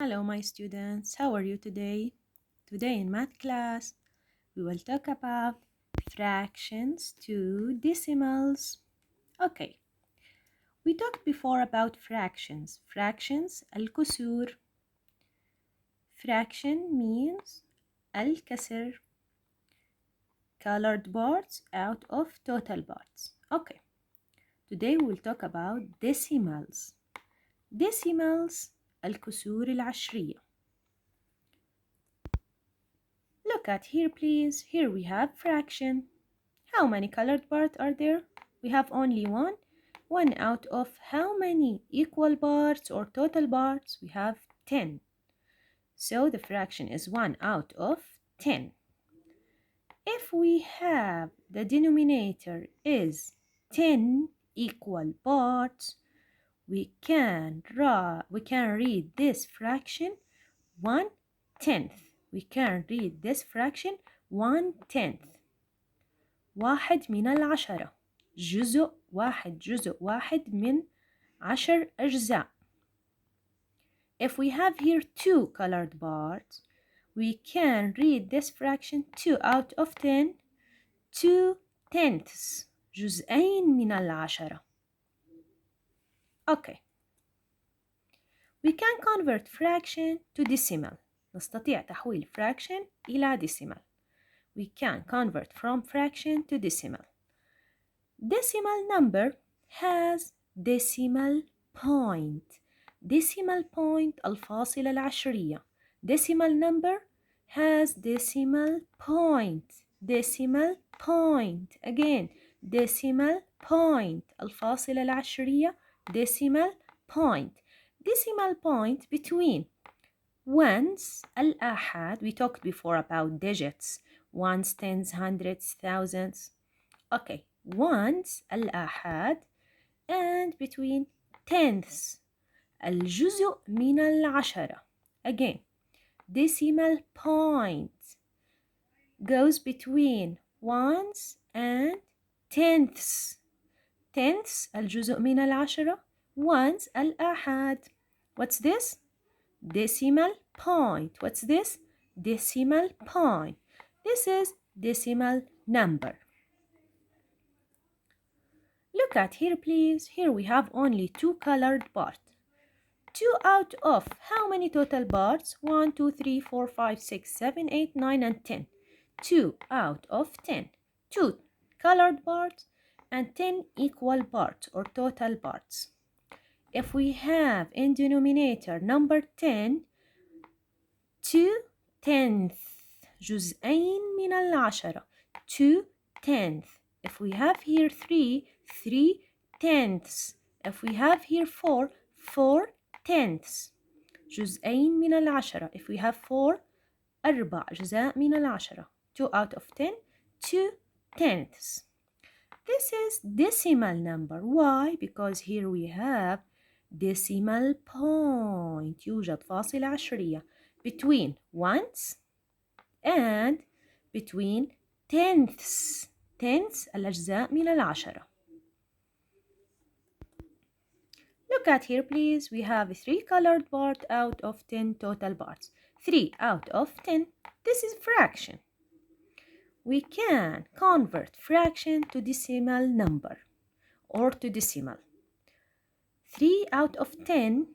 Hello, my students. How are you today? Today in math class, we will talk about fractions to decimals. Okay, we talked before about fractions. Fractions, الكسور. Fraction means الكسر. Colored parts out of total parts. Okay, today we will talk about decimals. Decimals, الكسور العشرية. Look at here, please. Here we have fraction. How many colored parts are there? We have only one. One out of how many equal parts or total parts? We have 10. So the fraction is 1 out of 10. If we have the denominator is 10 equal parts, we can read this fraction 1/10. We can read this fraction 1/10. واحد من العشرة. جزء واحد من 10 أجزاء. If we have here two colored parts, we can read this fraction 2 out of 10, 2/10. جزئين من العشرة. Okay. We can convert fraction to decimal. نستطيع تحويل fraction إلى decimal. We can convert from fraction to decimal. Decimal number has decimal point. Decimal point الفاصلة العشرية. Decimal number has decimal point. Decimal point. Again, decimal point الفاصلة العشرية. Decimal point. Decimal point between ones الآحاد. We talked before about digits. Ones, tens, hundreds, thousands. Okay, ones الآحاد and between tenths الجزء من العشرة. Again, decimal point goes between ones and tenths. Tenths الجزء من العشرة. Ones الآحاد. What's this? Decimal point. What's this? Decimal point. This is decimal number. Look at here, please. Here we have only two colored parts. 2 out of how many total parts? 1, 2, 3, 4, 5, 6, 7, 8, 9, and 10. 2 out of 10. 2 colored parts and 10 equal parts or total parts. If we have in denominator number 10, 2/10. جزئين من العشرة. 2/10. If we have here 3, 3/10. If we have here 4, 4/10. جزئين من العشرة. If we have 4, 4 أجزاء من العشرة. 2 out of 10, 2/10. This is decimal number. Why? Because here we have decimal point. يوجد فاصلة عشرية between ones and between tenths. Tenths الأجزاء من العشرة. Look at here, please. We have 3 colored parts out of 10 total parts. 3 out of 10. This is fraction. We can convert fraction to decimal number or to decimal. 3 out of 10,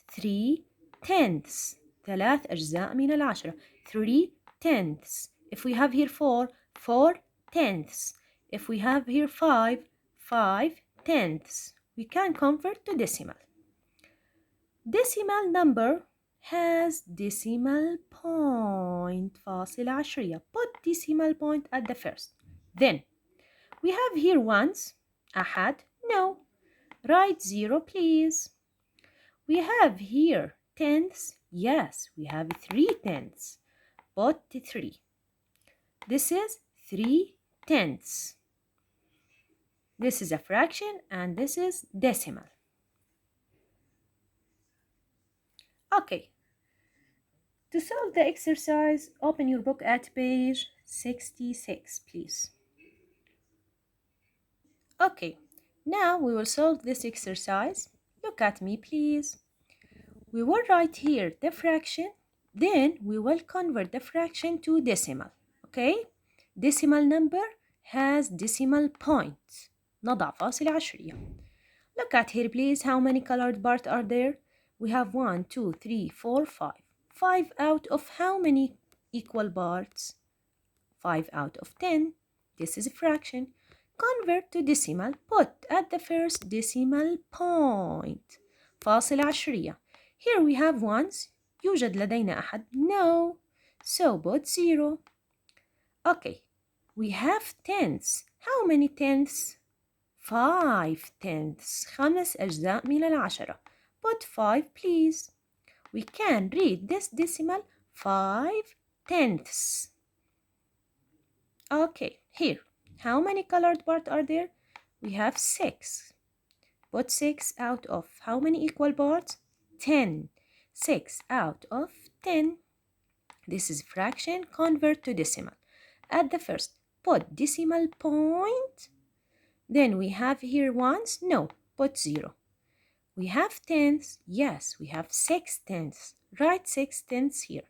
3/10. 3 أجزاء من العشرة. 3/10. If we have here 4, 4/10. If we have here 5, 5/10. We can convert to decimal. Decimal number has decimal point. فاصلة عشرية. Put decimal point at the first. Then, we have here ones. أحد. No. Write 0, please. We have here tenths. Yes, we have 3/10. Put 3. This is 3/10. This is a fraction and this is decimal. Okay. To solve the exercise, open your book at page 66, please. Okay. Now we will solve this exercise. Look at me, please. We will write here the fraction, then we will convert the fraction to decimal. Okay? Decimal number has decimal point. نضع فاصلة عشرية. Look at here please. How many colored parts are there? We have 1, 2, 3, 4, 5. 5 out of how many equal parts? 5 out of 10. This is a fraction. Convert to decimal. Put at the first decimal point. فاصلة عشرية. Here we have ones. يوجد لدينا أحد. No. So put 0. Okay. We have tenths. How many tenths? 5 tenths. 5 أجزاء من العشرة. Put 5 please. We can read this decimal 5 tenths. Okay, here. How many colored parts are there? We have 6. Put 6 out of how many equal parts? 10. 6 out of 10. This is fraction. Convert to decimal. At the first, put decimal point. Then we have here ones. No, put 0. We have tenths. Yes, we have 6 tenths. Write 6 tenths here.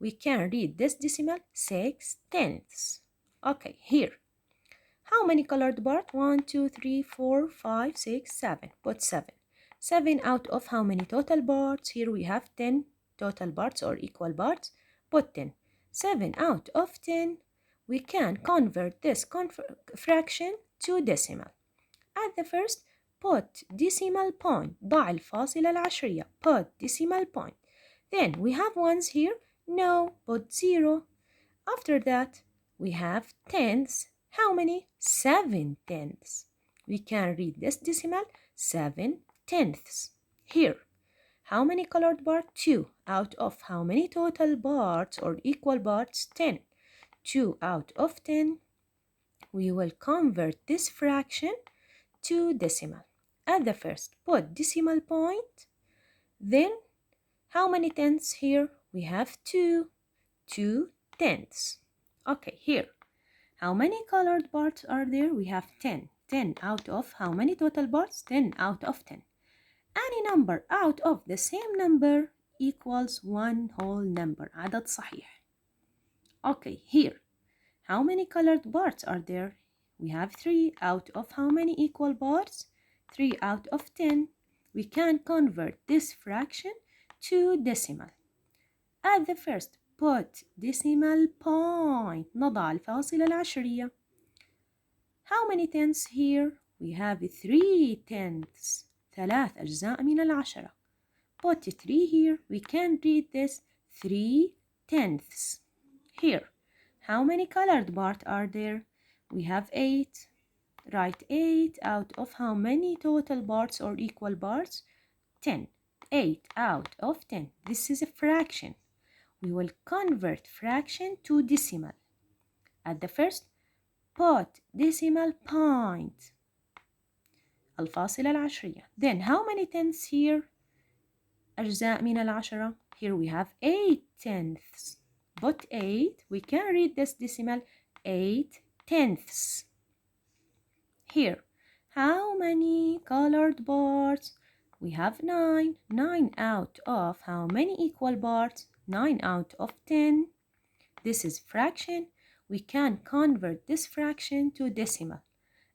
We can read this decimal 6 tenths. Okay, here. How many colored parts? 1, 2, 3, 4, 5, 6, 7. Put 7. 7 out of how many total parts? Here we have 10 total parts or equal parts. Put 10. 7 out of 10. We can convert this fraction to decimal. At the first, put decimal point. ضع الفاصلة العشرية. Put decimal point. Then we have ones here. No, put 0. After that, we have tenths. How many? 7 tenths. We can read this decimal 7 tenths. Here, how many colored parts? 2 out of how many total parts or equal parts? 10. 2 out of 10. We will convert this fraction to decimal. At the first, put decimal point. Then, how many tenths here? We have 2. 2 tenths. Okay, here. How many colored parts are there? We have 10. 10 out of how many total parts? 10 out of 10. Any number out of the same number equals one whole number. عدد صحيح. Okay, here. How many colored parts are there? We have 3 out of how many equal parts? 3 out of 10. We can convert this fraction to decimal. At the first, put decimal point. نضع الفاصلة العشرية. How many tenths here? We have 3 tenths. 3 أجزاء من العشرة. Put 3 here. We can read this 3 tenths. Here, how many colored parts are there? We have 8. Write 8 out of how many total parts or equal parts? 10. 8 out of 10. This is a fraction. We will convert fraction to decimal. At the first, put decimal point. الفاصلة العشرية. Then how many tenths here? أجزاء من العشرة. Here we have 8 tenths. Put 8. We can read this decimal 8 tenths. Here, how many colored parts? We have 9. 9 out of how many equal parts? 9 out of 10. This is fraction. We can convert this fraction to decimal.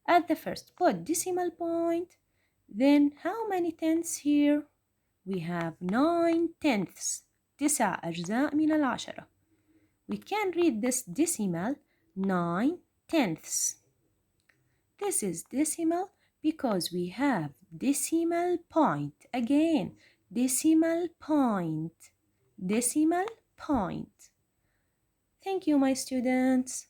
At the first, put decimal point. Then how many tenths here? We have 9 tenths. 9 أجزاء من العشرة. We can read this decimal 9 tenths. This is decimal because we have decimal point. Again, decimal point. Decimal point. Thank you, my students.